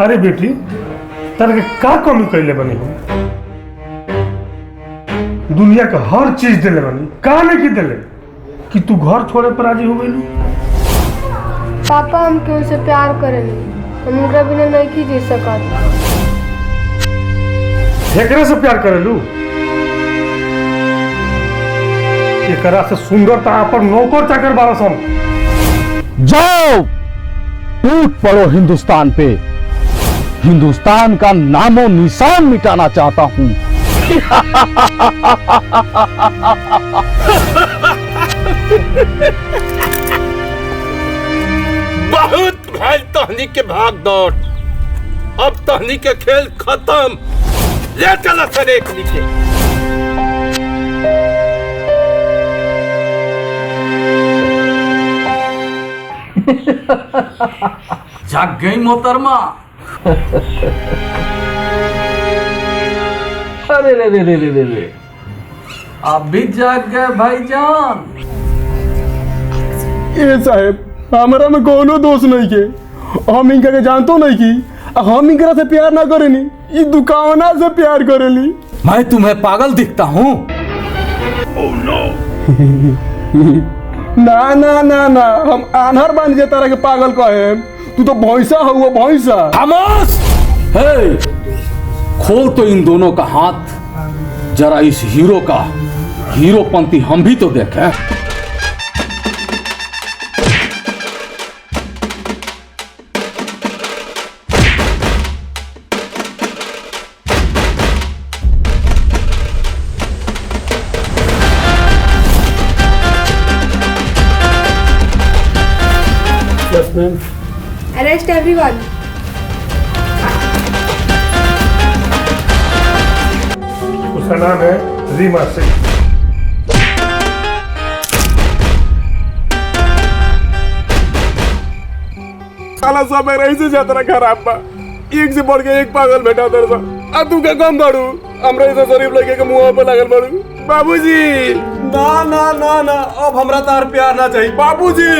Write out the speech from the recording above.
अरे बेटी तेरे के का कमी कैले बनी हो? दुनिया का हर चीज दिले बनी, का नहीं की दिले कि तू घर छोड़े पर राजी हो गई? पापा हम क्यों से प्यार करेंगे, हम उनका बिना नहीं की जी सकत। एकरा से प्यार करेलू? एकरा से सुंदर ता पर नौकर चाकर बारह सन। जाओ टूट पड़ो हिंदुस्तान पे, हिंदुस्तान का नामो निशान मिटाना चाहता हूं। बहुत भाई तहनी के भाग दौड़, अब तहनी के खेल खत्म। ले चला सर एक नीचे। जाग गई मोहतरमा। अरे रे रे रे रे रे रे, आप भी जाग गए भाईजान। ये साहेब हमारा में कोनो दोष नहीं के, हम इनका के जानतो नहीं की, हम इनकरा से प्यार ना करेनी, ये दुकाना से प्यार करेली। मैं तुम्हें पागल दिखता हूँ? ना ना ना ना, हम आन्हर बन जे तरह के पागल कहे। तू तो भैंसा हुआ भैंसा। खामोश! हे, खोल तो इन दोनों का हाथ, जरा इस हीरो का हीरोपंती हम भी तो देखें। Arrest everyone. उसका नाम है रीमा सिंह। साला सब मेरा ही से ज्यादा खराब बा, एक से बढ़ के एक पागल बैठा तेरे सा। अब तू क्या कम बाड़ू, हमरा ऐसा शरीफ लड़के के मुंह पे लगल बाड़ू। बाबूजी ना ना ना ना, अब हमरा तार प्यार ना चाहिए बाबूजी।